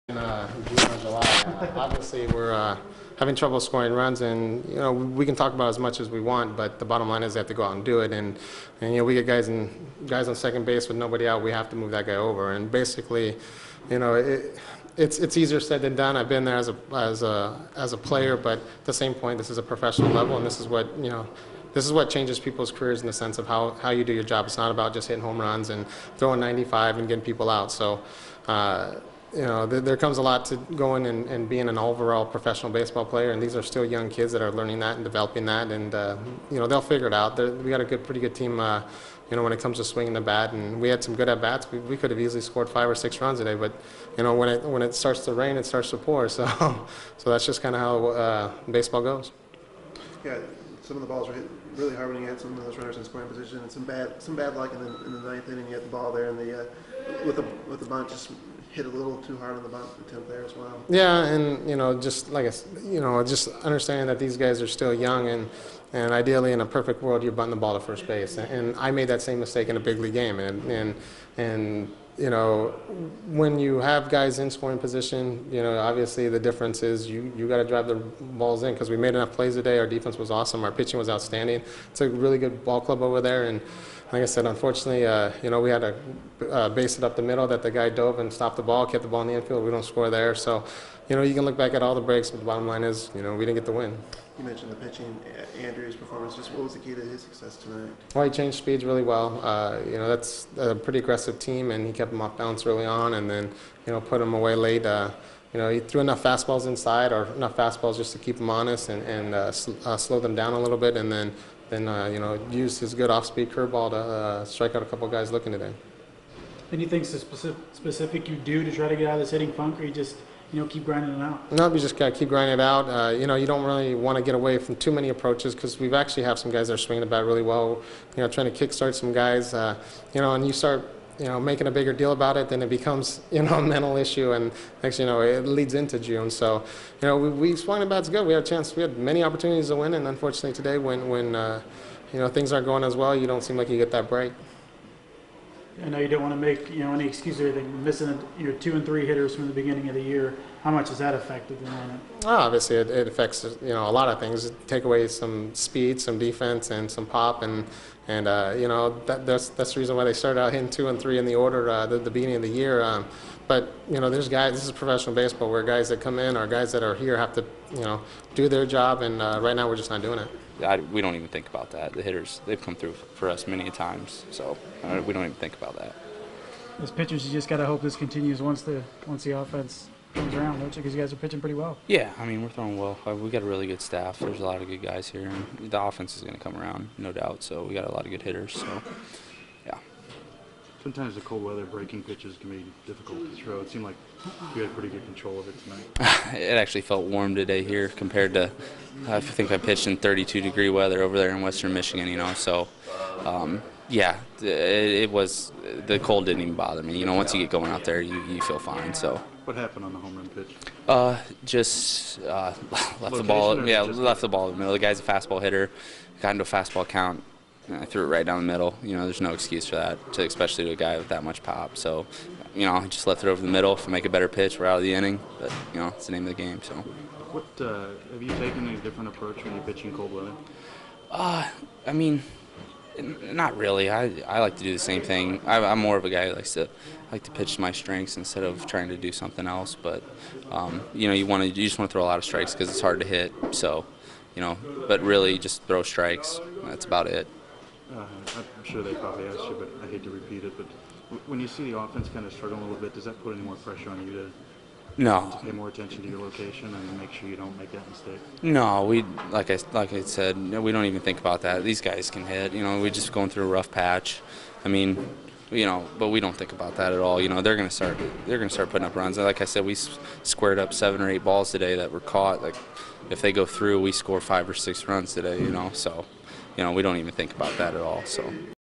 In June or July. Obviously, we're having trouble scoring runs, and we can talk about as much as we want, but the bottom line is they have to go out and do it. And we get guys on second base with nobody out. We have to move that guy over. And basically, it's easier said than done. I've been there as a player, but at the same point, this is a professional level, and this is what changes people's careers in the sense of how you do your job. It's not about just hitting home runs and throwing 95 and getting people out. So. There comes a lot to going and being an overall professional baseball player, and these are still young kids that are learning that and developing that, and they'll figure it out. We got a pretty good team, when it comes to swinging the bat, and we had some good at bats. We could have easily scored 5 or 6 runs today, but when it starts to rain, it starts to pour. So that's just kind of how baseball goes. Yeah, some of the balls were hit really hard when you had some of those runners in scoring position, and some bad luck in the ninth inning. You had the ball there, and with the bunt just hit a little too hard on the bunt attempt there as well. Yeah, and just like just understanding that these guys are still young, and ideally in a perfect world you're bunting the ball to first base. And I made that same mistake in a big league game, and when you have guys in scoring position, obviously the difference is you got to drive the balls in, because we made enough plays today. Our defense was awesome. Our pitching was outstanding. It's a really good ball club over there, and like I said, unfortunately, we had to base it up the middle that the guy dove and stopped the ball, kept the ball in the infield. We don't score there. So, you can look back at all the breaks, but the bottom line is, we didn't get the win. You mentioned the pitching, Andrew's performance. Just what was the key to his success tonight? Well, he changed speeds really well. That's a pretty aggressive team, and he kept them off balance early on, and then, put them away late. He threw enough fastballs inside, or enough fastballs just to keep them honest and slow them down a little bit, and then used his good off-speed curveball to strike out a couple guys looking today. Anything specific you do to try to get out of this hitting funk, or you just keep grinding it out? No, we just got to keep grinding it out. You don't really want to get away from too many approaches, because we've actually have some guys that are swinging the bat really well. Trying to kickstart some guys. And you start making a bigger deal about it, then it becomes a mental issue, and next it leads into June. So we swung the bats good. We had a chance. We had many opportunities to win, and unfortunately today, when things aren't going as well, you don't seem like you get that break. I know you don't want to make any excuse or anything. Missing your 2 and 3 hitters from the beginning of the year, how much has that affected the lineup? Well, obviously it affects a lot of things. Take away some speed, some defense, and some pop, and that's the reason why they started out hitting 2 and 3 in the order the beginning of the year. But there's guys. This is professional baseball, where guys that come in or guys that are here have to do their job, and right now we're just not doing it. We don't even think about that. The hitters, they've come through for us many times, so we don't even think about that. As pitchers, you just got to hope this continues once the offense comes around, don't you? Because you guys are pitching pretty well. Yeah, we're throwing well. We got a really good staff. There's a lot of good guys here, and the offense is going to come around, no doubt. So we got a lot of good hitters. So, yeah. Sometimes the cold weather breaking pitches can be difficult to throw. It seemed like you had pretty good control of it tonight. It actually felt warm today here compared to, I think I pitched in 32-degree weather over there in western Michigan, so yeah, it was, the cold didn't even bother me. Once you get going out there, you feel fine. So. What happened on the home run pitch? Just left the ball. Yeah, left the ball in the middle. The guy's a fastball hitter. Got into a fastball count. I threw it right down the middle. There's no excuse for that, especially to a guy with that much pop. So, I just left it over the middle. If I make a better pitch, we're out of the inning. But, it's the name of the game. So. What have you taken a different approach when you're pitching cold weather? Not really. I like to do the same thing. I'm more of a guy who likes to pitch to my strengths instead of trying to do something else. But you just want to throw a lot of strikes because it's hard to hit. So, but really just throw strikes. That's about it. I'm sure they probably asked you, but I hate to repeat it. But when you see the offense kind of struggle a little bit, does that put any more pressure on you to pay more attention to your location and make sure you don't make that mistake? No, like I said, we don't even think about that. These guys can hit. We're just going through a rough patch. But we don't think about that at all. They're going to start putting up runs. Like I said, we squared up 7 or 8 balls today that were caught. Like if they go through, we score 5 or 6 runs today. So, we don't even think about that at all. So.